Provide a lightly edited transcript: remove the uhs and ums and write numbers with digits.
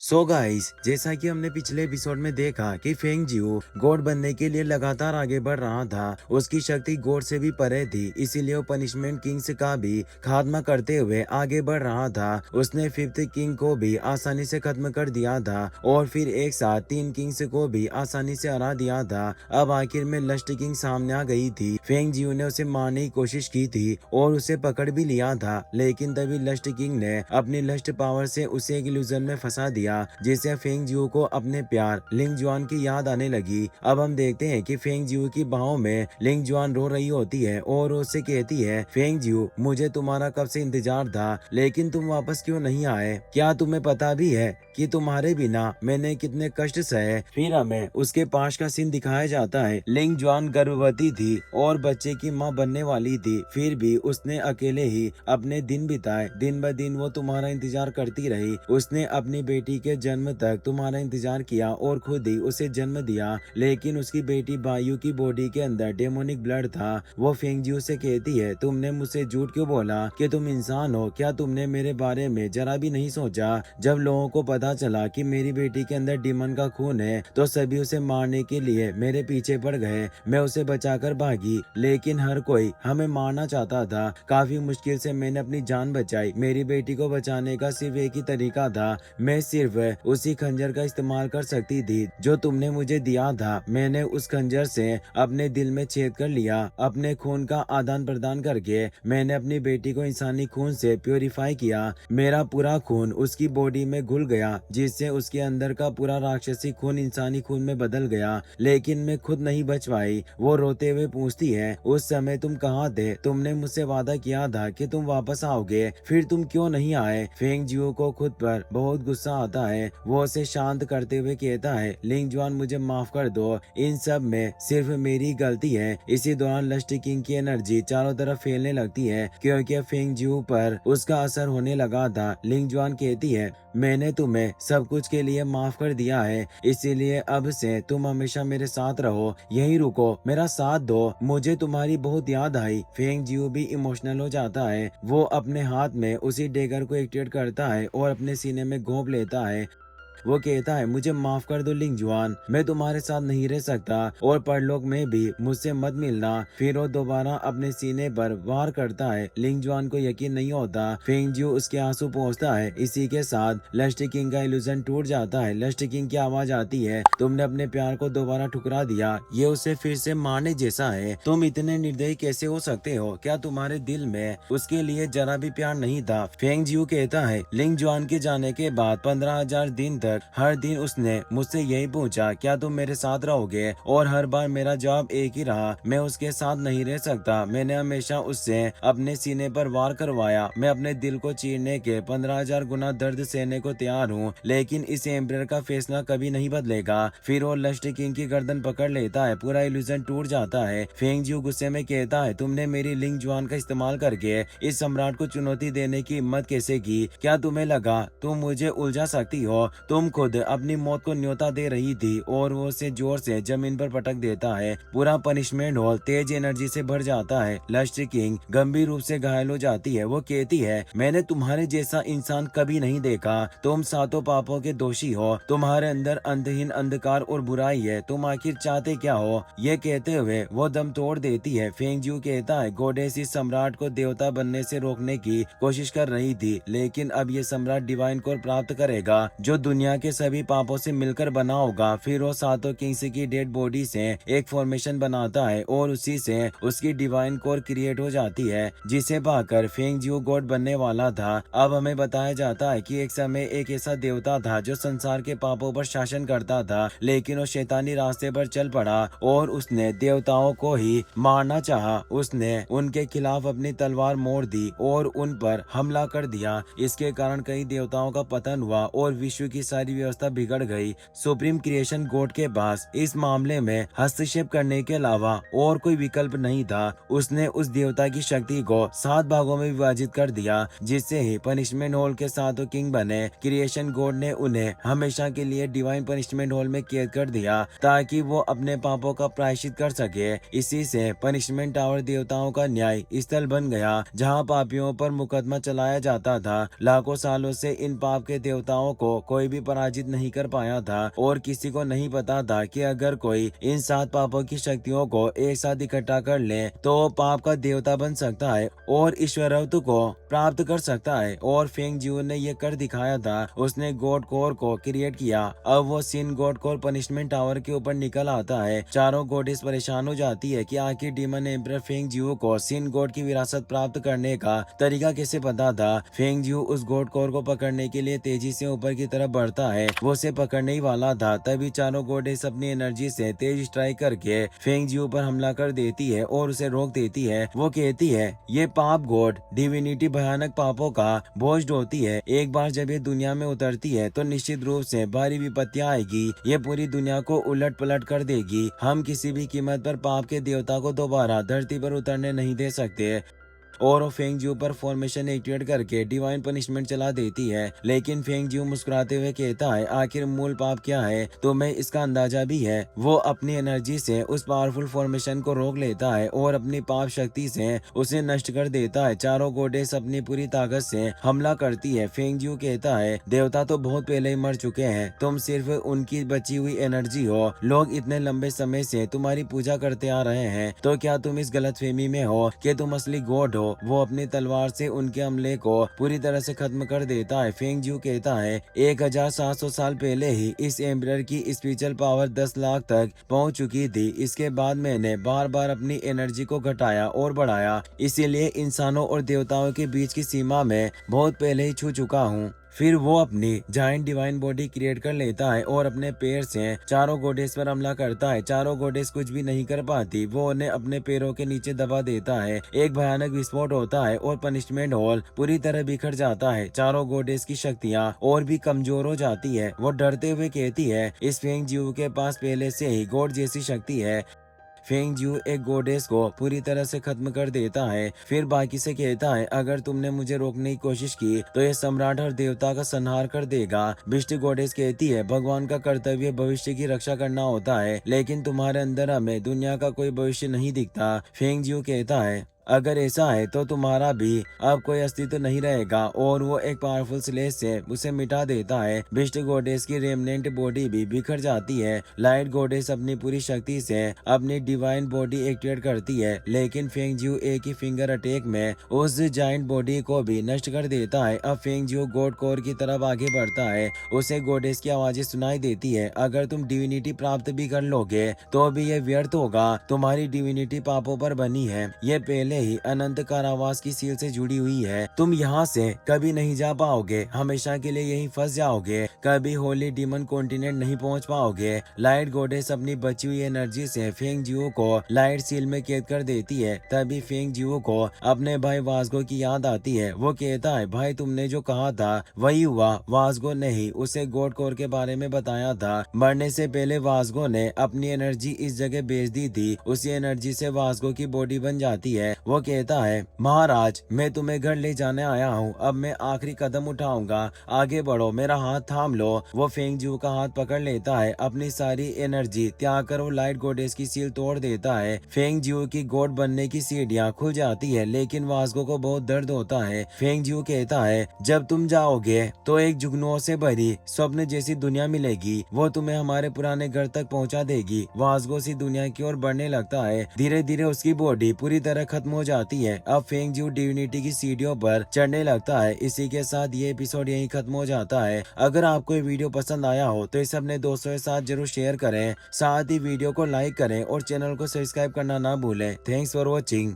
Guys, जैसा कि हमने पिछले एपिसोड में देखा कि फेंग जियो गॉड बनने के लिए लगातार आगे बढ़ रहा था। उसकी शक्ति गॉड से भी परे थी, इसीलिए वो पनिशमेंट किंग्स का भी खात्मा करते हुए आगे बढ़ रहा था। उसने फिफ्थ किंग को भी आसानी से खत्म कर दिया था और फिर एक साथ तीन किंग्स को भी आसानी से हरा दिया था। अब आखिर में लस्ट किंग सामने आ गई थी। फेंग जियो ने उसे मारने की कोशिश की थी और उसे पकड़ भी लिया था, लेकिन तभी लस्ट किंग ने अपनी लस्ट पावर से उसे एक इल्यूजन में फंसा दिया, जिससे फेंग जियो को अपने प्यार लिंग जुआन की याद आने लगी। अब हम देखते हैं कि फेंग जियो की बाहों में लिंग जुआन रो रही होती है और उससे कहती है, फेंग जियो, मुझे तुम्हारा कब से इंतजार था, लेकिन तुम वापस क्यों नहीं आए? क्या तुम्हें पता भी है कि तुम्हारे बिना मैंने कितने कष्ट सहे? फिर हमें उसके पास का सीन दिखाया जाता है। लिंग जुआन गर्भवती थी और बच्चे की माँ बनने वाली थी, फिर भी उसने अकेले ही अपने दिन बिताए। दिन ब दिन वो तुम्हारा इंतजार करती रही। उसने अपनी बेटी के जन्म तक तुम्हारा इंतजार किया और खुद ही उसे जन्म दिया, लेकिन उसकी बेटी बायू की बॉडी के अंदर डेमोनिक ब्लड था। वो फेंगजियो से कहती है, तुमने मुझसे झूठ क्यों बोला कि तुम इंसान हो? क्या तुमने मेरे बारे में जरा भी नहीं सोचा? जब लोगों को पता चला कि मेरी बेटी के अंदर डीमन का खून है तो सभी उसे मारने के लिए मेरे पीछे पड़ गए। मैं उसे बचाकर भागी, लेकिन हर कोई हमें मारना चाहता था। काफी मुश्किल से मैंने अपनी जान बचाई। मेरी बेटी को बचाने का सिर्फ एक ही तरीका था, मैं सिर्फ उसी खंजर का इस्तेमाल कर सकती थी जो तुमने मुझे दिया था। मैंने उस खंजर से अपने दिल में छेद कर लिया। अपने खून का आदान प्रदान करके मैंने अपनी बेटी को इंसानी खून से प्योरीफाई किया। मेरा पूरा खून उसकी बॉडी में घुल गया, जिससे उसके अंदर का पूरा राक्षसी खून इंसानी खून में बदल गया, लेकिन मैं खुद नहीं बच पाई। वो रोते हुए पूछती है, उस समय तुम कहाँ थे? तुमने मुझसे वादा किया था कि तुम वापस आओगे, फिर तुम क्यों नहीं आए? फेंग जियो को खुद पर बहुत गुस्सा आता है। वो उसे शांत करते हुए कहता है, लिंग जुआन, मुझे माफ कर दो, इन सब में सिर्फ मेरी गलती है। इसी दौरान लस्ट किंग की एनर्जी चारों तरफ फैलने लगती है, क्योंकि फेंग जियो पर उसका असर होने लगा था। लिंग जुआन कहती है, मैंने तुम्हें सब कुछ के लिए माफ कर दिया है, इसीलिए अब से तुम हमेशा मेरे साथ रहो, यहीं रुको, मेरा साथ दो, मुझे तुम्हारी बहुत याद आई। फेंग जियो भी इमोशनल हो जाता है। वो अपने हाथ में उसी डेगर को एक्टिवेट करता है और अपने सीने में घोंप लेता है। वो कहता है, मुझे माफ कर दो लिंग जुआन, मैं तुम्हारे साथ नहीं रह सकता और परलोक में भी मुझसे मत मिलना। फिर वो दोबारा अपने सीने पर वार करता है। लिंग जुआन को यकीन नहीं होता। फेंगजियो उसके आंसू पोंछता है। इसी के साथ लस्ट किंग का इल्यूजन टूट जाता है। लस्ट किंग की आवाज आती है, तुमने अपने प्यार को दोबारा ठुकरा दिया, ये उसे फिर से मारने जैसा है। तुम इतने निर्दयी कैसे हो सकते हो? क्या तुम्हारे दिल में उसके लिए जरा भी प्यार नहीं था? फेंगजियो कहता है, लिंग जुआन के जाने के बाद 15,000 दिन तक हर दिन उसने मुझसे यही पूछा, क्या तुम मेरे साथ रहोगे? और हर बार मेरा जवाब एक ही रहा, मैं उसके साथ नहीं रह सकता। मैंने हमेशा उससे अपने सीने पर वार करवाया। मैं अपने दिल को चीरने के 15,000 गुना दर्द सहने को तैयार हूँ, लेकिन इस एम्परर का फैसला कभी नहीं बदलेगा। फिर वो लस्ट किंग की गर्दन पकड़ लेता है। पूरा इल्यूजन टूट जाता है। फेंगजियो गुस्से में कहता है, तुमने मेरी लिंग जुआन का इस्तेमाल करके इस सम्राट को चुनौती देने की हिम्मत कैसे की? क्या तुम्हें लगा तुम मुझे उलझा सकती हो? तुम खुद अपनी मौत को न्योता दे रही थी। और वो उसे जोर से जमीन पर पटक देता है। पूरा पनिशमेंट हॉल तेज एनर्जी से भर जाता है। लस्ट किंग गंभीर रूप से घायल हो जाती है। वो कहती है, मैंने तुम्हारे जैसा इंसान कभी नहीं देखा। तुम सातों पापों के दोषी हो। तुम्हारे अंदर अंतहीन अंधकार और बुराई है। तुम आखिर चाहते क्या हो? ये कहते हुए वो दम तोड़ देती है। फेंगजियो कहता है, गोडेस इस सम्राट को देवता बनने से रोकने की कोशिश कर रही थी, लेकिन अब ये सम्राट डिवाइन कोर प्राप्त करेगा, जो दुनिया के सभी पापों से मिलकर बना होगा। फिर वो सातों किंग्स की डेड बॉडी से एक फॉर्मेशन बनाता है और उसी से उसकी डिवाइन कोर क्रिएट हो जाती है, जिसे पाकर फेंगजियो गॉड बनने वाला था। अब हमें बताया जाता है कि एक समय एक ऐसा देवता था जो संसार के पापों पर शासन करता था, लेकिन वो शैतानी रास्ते पर चल पड़ा और उसने देवताओं को ही मारना चाहा। उसने उनके खिलाफ अपनी तलवार मोड़ दी और उन पर हमला कर दिया। इसके कारण कई देवताओं का पतन हुआ और विश्व की सारी व्यवस्था बिगड़ गई। सुप्रीम क्रिएशन गॉड के पास इस मामले में हस्तक्षेप करने के अलावा और कोई विकल्प नहीं था। उसने उस देवता की शक्ति को 7 भागों में विभाजित कर दिया, जिससे ही पनिशमेंट हॉल के सातों किंग बने। क्रिएशन गॉड ने उन्हें हमेशा के लिए डिवाइन पनिशमेंट हॉल में कैद कर दिया, ताकि वो अपने पापों का प्रायश्चित कर सके। इसी से पनिशमेंट टावर देवताओं का न्याय स्थल बन गया, जहाँ पापियों पर मुकदमा चलाया जाता था। लाखों सालों से इन पाप के देवताओं को कोई भी भी पराजित नहीं कर पाया था और किसी को नहीं पता था कि अगर कोई इन 7 पापों की शक्तियों को एक साथ इकट्ठा कर ले तो पाप का देवता बन सकता है और ईश्वरत्व को प्राप्त कर सकता है। और फेंग जियो ने ये कर दिखाया था। उसने गॉड कोर को क्रिएट किया। अब वो सिन गॉड कोर पनिशमेंट टावर के ऊपर निकल आता है। चारों गॉडेस परेशान हो जाती है कि आखिर डीमन एम्परर फेंग जियो को सिन गॉड की विरासत प्राप्त करने का तरीका कैसे पता था। फेंग जियो उस गॉड कोर को पकड़ने के लिए तेजी से ऊपर की तरफ बढ़ता है। वो उसे पकड़ने ही वाला था, तभी चारों गॉडेस अपनी एनर्जी से तेज स्ट्राइक करके फेंग जियो पर हमला कर देती है और उसे रोक देती है। वो कहती है, ये पाप गॉड डिविनिटी भयानक पापों का बोझ ढोती है। एक बार जब ये दुनिया में उतरती है तो निश्चित रूप से भारी विपत्तियां आएगी। ये पूरी दुनिया को उलट पलट कर देगी। हम किसी भी कीमत पर पाप के देवता को दोबारा धरती पर उतरने नहीं दे सकते। और वो फेंग जियो पर फॉर्मेशन एक्टिवेट करके डिवाइन पनिशमेंट चला देती है। लेकिन फेंग जियो मुस्कुराते हुए कहता है, आखिर मूल पाप क्या है, तुम्हें इसका अंदाजा भी है। वो अपनी एनर्जी से उस पावरफुल फॉर्मेशन को रोक लेता है और अपनी पाप शक्ति से उसे नष्ट कर देता है। चारों गॉडेस अपनी पूरी ताकत से हमला करती है। फेंग जियो कहता है, देवता तो बहुत पहले ही मर चुके हैं, तुम सिर्फ उनकी बची हुई एनर्जी हो। लोग इतने लंबे समय से तुम्हारी पूजा करते आ रहे हैं, तो क्या तुम इस गलतफहमी में हो कि तुम असली गॉड हो। वो अपनी तलवार से उनके हमले को पूरी तरह से खत्म कर देता है। फेंग जियो कहता है, 1700 साल पहले ही इस एम्परर की स्पिरिचुअल पावर 10 लाख तक पहुंच चुकी थी। इसके बाद मैंने बार बार अपनी एनर्जी को घटाया और बढ़ाया, इसीलिए इंसानों और देवताओं के बीच की सीमा में बहुत पहले ही छू चुका हूँ। फिर वो अपनी जायंट डिवाइन बॉडी क्रिएट कर लेता है और अपने पैर से चारों गॉडेस पर हमला करता है। चारों गॉडेस कुछ भी नहीं कर पाती। वो उन्हें अपने पैरों के नीचे दबा देता है। एक भयानक विस्फोट होता है और पनिशमेंट हॉल पूरी तरह बिखर जाता है। चारों गॉडेस की शक्तियाँ और भी कमजोर हो जाती है। वो डरते हुए कहती है, इस फेंग जियो के पास पहले से ही गॉड जैसी शक्ति है। फेंग जियो एक गॉडेस को पूरी तरह से खत्म कर देता है। फिर बाकी से कहता है, अगर तुमने मुझे रोकने की कोशिश की तो ये सम्राट हर देवता का संहार कर देगा। बिस्ट गॉडेस कहती है, भगवान का कर्तव्य भविष्य की रक्षा करना होता है, लेकिन तुम्हारे अंदर हमें दुनिया का कोई भविष्य नहीं दिखता। फेंग जियो कहता है, अगर ऐसा है तो तुम्हारा भी अब कोई अस्तित्व नहीं रहेगा। और वो एक पावरफुल स्लेश से उसे मिटा देता है। बिस्ट गॉडेस की रेमनेंट बॉडी भी बिखर जाती है। लाइट गॉडेस अपनी पूरी शक्ति से अपनी डिवाइन बॉडी एक्टिवेट करती है, लेकिन फेंग जियो एक ही फिंगर अटैक में उस जाइंट बॉडी को भी नष्ट कर देता है। अब फेंग जियो गॉड कोर की तरफ आगे बढ़ता है। उसे गॉडेस की आवाजें सुनाई देती है, अगर तुम डिविनिटी प्राप्त भी कर लोगे तो भी ये व्यर्थ होगा। तुम्हारी डिविनिटी पापों पर बनी है। ये पहले ही अनंत कारावास की सील से जुड़ी हुई है। तुम यहाँ से कभी नहीं जा पाओगे, हमेशा के लिए यहीं फंस जाओगे, कभी होली डीमन कॉन्टिनेंट नहीं पहुँच पाओगे। लाइट गॉडेस अपनी बची हुई एनर्जी से फेंग जियो को लाइट सील में कैद कर देती है। तभी फेंग जियो को अपने भाई वास्गो की याद आती है। वो कहता है, भाई तुमने जो कहा था वही हुआ। वास्गो ने ही उसे गॉड कोर के बारे में बताया था। मरने से पहले वास्गो ने अपनी एनर्जी इस जगह भेज दी थी। उसी एनर्जी से वास्गो की बॉडी बन जाती है। वो कहता है, महाराज मैं तुम्हें घर ले जाने आया हूँ, अब मैं आखिरी कदम उठाऊंगा, आगे बढ़ो, मेरा हाथ थाम लो। वो फेंग जियो का हाथ पकड़ लेता है। अपनी सारी एनर्जी त्याग कर वो लाइट गॉडेस की सील तोड़ देता है। फेंग जियो की गॉड बनने की सीढ़ियाँ खुल जाती है, लेकिन वास्गो को बहुत दर्द होता है। फेंग जियो कहता है, जब तुम जाओगे तो एक जुगनुओं से भरी स्वप्न जैसी दुनिया मिलेगी, वो तुम्हें हमारे पुराने घर तक पहुँचा देगी। वास्गो सी दुनिया की ओर बढ़ने लगता है। धीरे धीरे उसकी बॉडी पूरी तरह खत्म हो जाती है। अब फेंग जियो डिविनिटी की सीढ़ियों पर चढ़ने लगता है। इसी के साथ ये एपिसोड यहीं खत्म हो जाता है। अगर आपको ये वीडियो पसंद आया हो तो इसे अपने दोस्तों के साथ जरूर शेयर करें, साथ ही वीडियो को लाइक करें और चैनल को सब्सक्राइब करना ना भूलें। Thanks for watching.